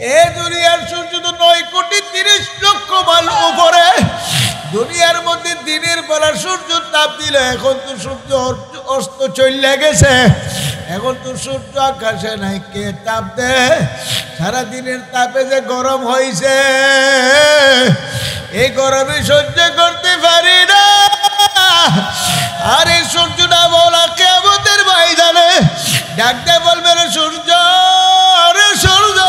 এই দুনিয়ার সূর্য তো 9,30,00,000 মাইল উপরে। দুনিয়ার মধ্যে দিনের বেলা সূর্য তাপ দিল, এখন তো সূর্য অস্ত চলে গেছে, এখন তো সূর্য আকাশে নাই, কে তাপ দে? সারা দিনের তাপে যে গরম হয়েছে, এই গরমে সহ্য করতে পারি না। আর এই সূর্যটা বলা কিয়ামতের ময়দানে ডাকতে বলবে, রে সূর্য, রে সূর্য,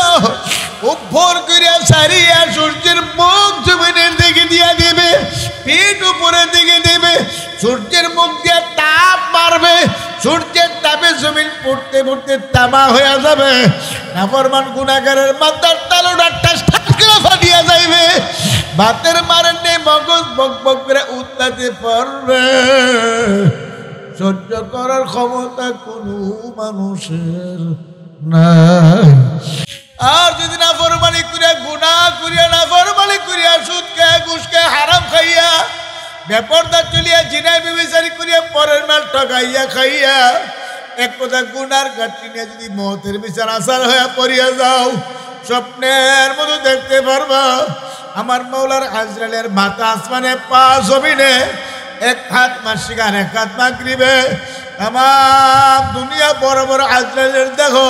উপর করিয়া সারিয়া সূর্যের মুখ জমিনের দিকে দিয়া দিবে, পিঠ উপরের দিকে দিবে, সূর্যের মুখ দিয়ে তাপ মারবে, সূর্যের তাপে জমিন পড়তে পড়তে তামা হয়ে যাবে। নাফরমান গুনাহগারের মাথার তালুটা ঠাস ঠাস করে ফাটিয়া যাইবে, ভাতের মারেন নেই, মগজ বক বক করে উত্তাতে পারবে। সহ্য করার ক্ষমতা কোনো মানুষের নাই। আর যদি নাফরমানি করিয়া, গুনাহ করিয়া, নাফরমানি করিয়া, সুদ খাইয়া, ঘুষ খাইয়া, হারাম খাইয়া, বেপরদা চলিয়া, জিনায় ব্যভিচারী করিয়া, পরের মাল ঠকাইয়া খাইয়া, এক কথা গুনার ঘাটতি নিয়ে যদি মৌতের বিচার আসার হয়ে পড়িয়া যাও, স্বপ্নের মতো দেখতে পারবা আমার মাওলার আজরাইলের মাথা আসমানে, পা জমিনে, এক হাত মাসিকার, এক হাত মাগরিবে। আমার দুনিয়া বড় বড় আজরাইলের দেখো,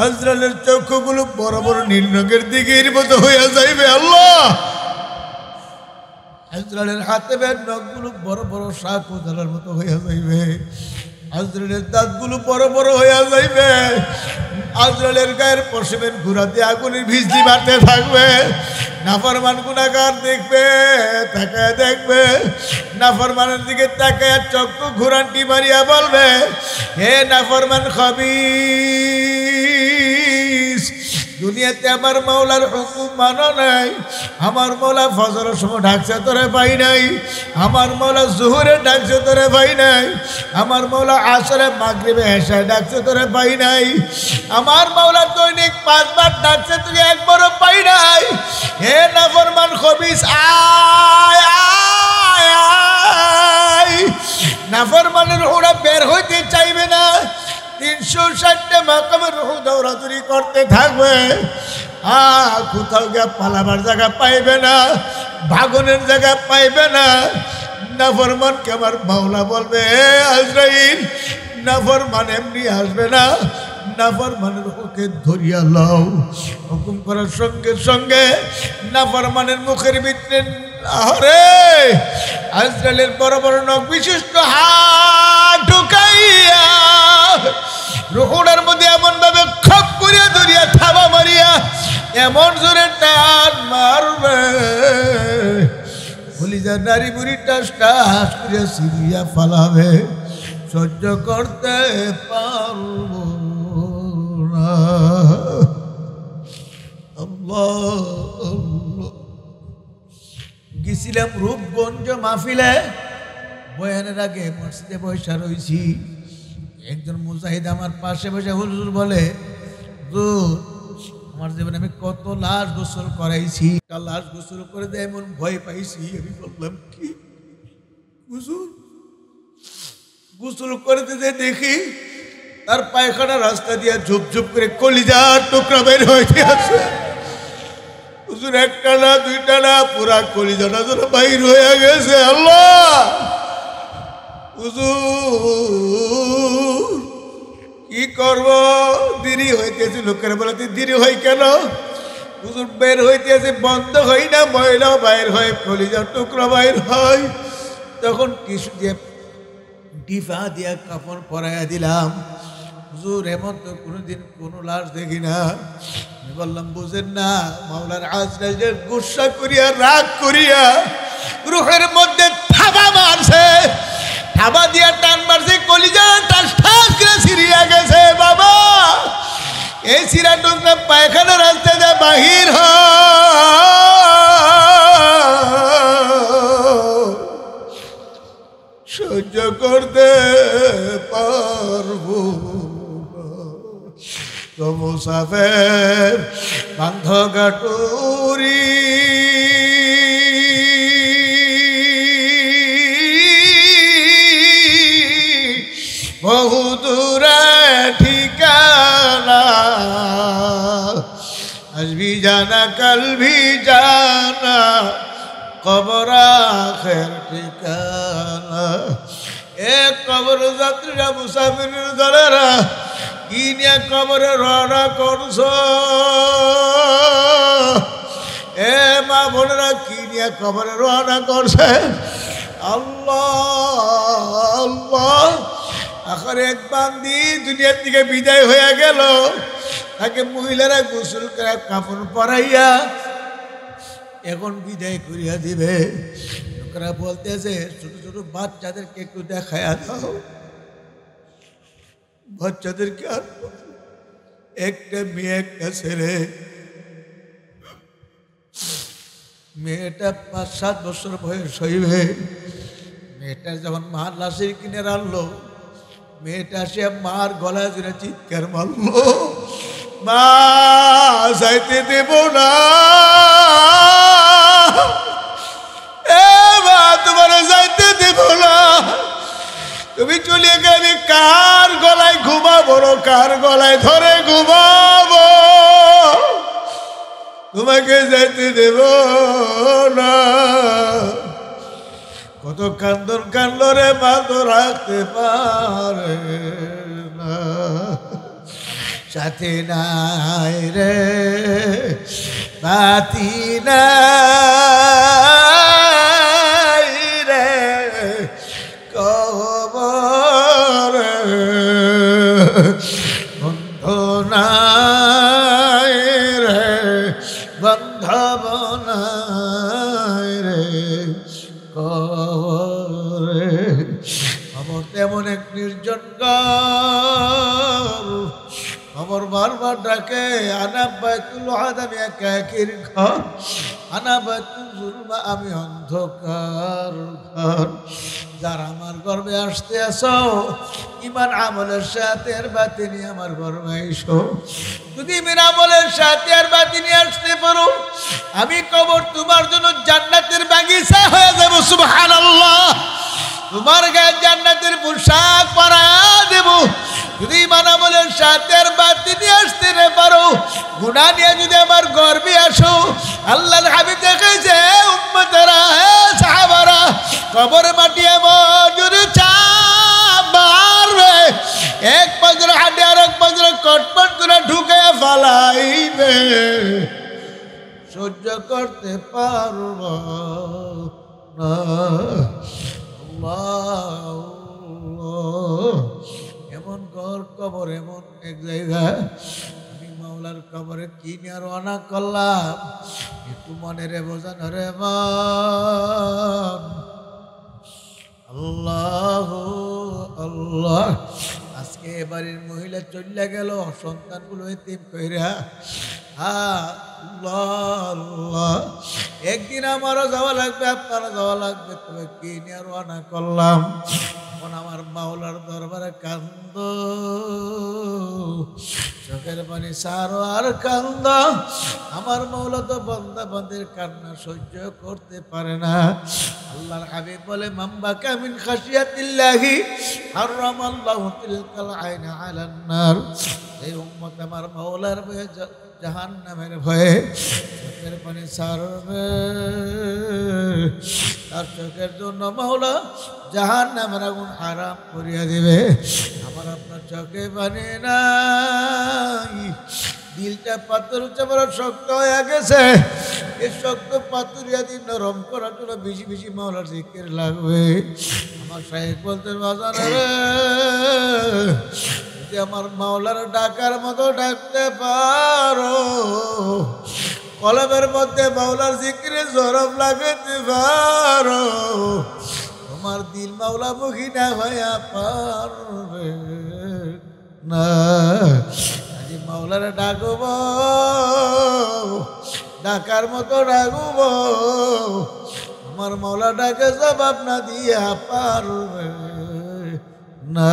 আজরাইলের চক্ষুগুলো বড় বড় নীল রঙের দিকের মতো হইয়া যাইবে। আল্লাহ, আজরাইলের হাতে নখগুলো বড় বড় শাক কোদালের মতো হইয়া যাইবে, আজরাইলের দাঁতগুলো বড় বড় হইয়া যাইবে, আজরাইলের গায়ের পশমের ঘোড়াতে আগুনের বিজলি মারতে থাকবে। নাফরমান গুনাহগার দেখবে, তাকায় দেখবে, নাফরমানের দিকে তাকায় চক্ষু ঘোরান্টি মারিয়া বলবে, হে নাফরমান খাবিস, দুনিয়াতে আমার মাওলার হুকুম মানো নাই, আমার মাওলা ফজরের সময় ডাকছে তোরে পাই নাই, আমার মাওলা জোহরে ডাকছে তোরে পাই নাই, আমার মাওলা আসরে মাগরিবে এশায় ডাকছে তোরে পাই নাই, আমার মাওলা দৈনিক 5 বার ডাকছে তুই একবারও পাই নাই। হে নাফরমান খবিস, আয় আয় আয়। নাফরমানের ওরা বের হইতে চাইবে না, 360টা মাকামের রুহ দৌড়াদৌড়ি করতে থাকবে, কোথাও গিয়ে পালাবার জায়গা পাইবে না, ভাগনের জায়গা পাইবে না। নাফরমানকে আমার মাওলা বলবে, আজরাইল, নাফরমান এমনি আসবে না, নাফরমানের ওকে ধরিয়া লও। হুকুম করার সঙ্গে সঙ্গে নাফরমানের মুখের ভিতরে আরে আজরাইলের বড় বড় নখ বিশিষ্ট হাত ঢুকাইয়া রুহুটার মধ্যে এমন ভাবে খপ করিয়া ধরিয়া থাবা মারিয়া এমন জোরে টান মারবে, কলিজা নারী বুড়ি টাস টাস করিয়া সিরিয়া ফালাবে, সহ্য করতে পারব না। আল্লাহ, গেছিলাম রূপগঞ্জ মাহফিলে, বয়ানের আগে মসজিদে বসা রয়েছি, একজন মুজাহিদ আমার পাশে বসে হুজুর বলে, হুজুর আমার জীবনে আমি কত লাশ গোসল করাইছি, লাশ গোসল করে দেয় এমন ভয় পাইছি। আমি বললাম কি হুজুর? গোসল করতে যে দেখি তার পায়খানা রাস্তা দিয়ে ঝুপ ঝুপ করে কলিজার টুকরা বের হয়ে আছে। হুজুর একটা না দুইটা না, পুরা কলিজাটা যেন বাইর হয়ে গেছে। আল্লাহ, হুজুর কি করব? দেরি হইতেছে, লোকের বলাতে দেরি হয় কেন? হুজুর বের হইতেছে, বন্ধ হই না, ময়লা বাইর হয়, কলিজার টুকরা বাইর হয়। তখন কিছু দিয়ে ডিফা দিয়া কাপড় পরাইয়া দিলাম। হুজুর এমন তো কোনোদিন কোনো লাশ দেখি না। আমি বললাম, বুঝেন না, মাওলার আজরাইলের গুসা করিয়া রাগ করিয়া রুহের মধ্যে থাবা মারছে, থাবা দিয়া টান মারছে, কলিজা টাস ঠাস করে ছিড়িয়া গেছে। বাবা, এই ছিড়া টুকরা পায়খানা রাস্তা দিয়ে বাহির সহ্য করতে পারবো তো মুসাফের বান্ধ গাটুরি বহু দূরে ঠিকানা आज भी जाना कल भी जाना कबर आखिर ठिकाना एक कबर যাত্রীরা মুসাফিরের দলেরা কি নিয়ে কবরে রওনা করছো এ মা বোনেরা কি নিয়ে কবরে রওনা করছে আল্লাহ আল্লাহ আখরে এক বান্দি দুনিয়া থেকে বিদায় হয়ে গেল তাকে মহিলারা গোসল করে কাপড় পরাইয়া এখন বিদায় করিয়া দিবে লোকেরা বলতেছে ছোট ছোট বাচ্চাদেরকে একটু দেখায়া দাও বাচ্চাদেরকে আর একটা মেয়ে একটা ছেলে মেয়েটা ৫-৭ বছর বয়স হইবে মেয়েটা যখন মা লাশের কিনে আনলো মেয়েটা সে মার গলায় ধরে চিৎকার মারলো মা যাইতে দেব না এ মা তোমার যাইতে দেব না তুমি চলে গেলে আমি কার গলায় ঘুমাবো কার গলায় ধরে ঘুমাবো তোমাকে যাইতে দেব না কত কান্দন কান্দল রে মা তো রাখতে পারে না সাথে নাই রে বাতি নাই রে কবর বন্ধ নাই রে বন্ধব নাই রে কবরে খবর তেমন এক নির্জন খবর বারবার ডাকে আনা বাইতুল আদামি একাকির ঘর আনা বাইতুল জুলমা আমি অন্ধকার ঘর যারা আমার গর্বে আসতে আসো ইমান আমলের সাথে আর বাতিনি আমার গর্বে এসো যদি ইমান আমলের সাথে আর বাতিনি আসতে পারো আমি কবর তোমার জন্য জান্নাতের বাগিচা হয়ে যাব সুবহানাল্লাহ তোমার গায়ে জান্নাতের পোশাক পরায়া দেব যদি ইমান আমলের সাথে আর বাতিনি আসতে না পারো গুনাহ নিয়ে যদি আমার গর্বে আসো আল্লাহর হাবিব দেখাইছে উম্মতেরা হে সাহাবারা কবর মাটি এমন যদি চাপ মারবে এক পাজরে হাঁটে আর এক পাজরে কটপট করে ঢুকে ফালাইবে সহ্য করতে পারব না আল্লাহ এমন ঘর কবর এমন এক জায়গা আমি মাওলার কবরে কি নিয়ে রওনা করলাম একটু মনে রে বোঝানো রে মান আল্লাহ আল্লাহ আজকে বাড়ির মহিলা চলে গেল সন্তানগুলো এতিম কইরা আল্লাহ একদিন আমারও যাওয়া লাগবে আপনারও যাওয়া লাগবে তবে কি নিয়ে রওনা করলাম এখন আমার মাওলার দরবারে কান্দ চোখের পানি সারো আর কান্দ আমার মাওলা তো বান্দা বান্দির কান্না সহ্য করতে পারে না আল্লাহর হাবিব বলে মাম্বাকা মিন খাশিয়াতিল্লাহি হারামাল্লাহু তিলকাল আইনা আলান নার এই উম্মত আমার মাওলার ভয়ে জাহান্নামের ভয়ে চোখের পানি সারবে তার চোখের জন্য মাওলা জাহান্নামের আগুন হারাম করিয়া দিবে আমার আপনার চোখে পানি নাই দিলটা পাথর বড় শক্ত হয়ে গেছে এই শক্ত পাথরিয়া দিন নরম করার জন্য বেশি বেশি মাওলার জিকির লাগবে আমার শাইখ বলতে বাজার যদি আমার মাওলার ডাকার মতো ডাকতে পারো কলমের মধ্যে মাওলার জিকিরে জরব লাগাতে পারো তোমার দিল মাওলা মুখী না হইয়া পারবে না আজ মাওলার ডাকব ডাকার মতো ডাকব আমার মাওলা ডাকে জবাব না দিয়া পারবে না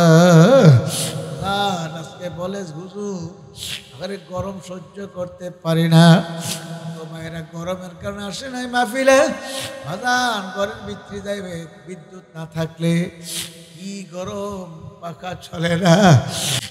আজকে বলে হুজুর আরে গরম সহ্য করতে পারি না মায়েরা গরমের কারণে আসে নাই মাহফিলে বাজান ঘরের ভিতরে যাইবে বিদ্যুৎ না থাকলে কি গরম পাখা চলে না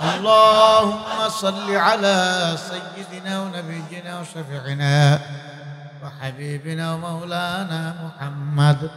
اللهم صل على سيدنا ونبينا وشفيعنا وحبيبنا ومولانا محمد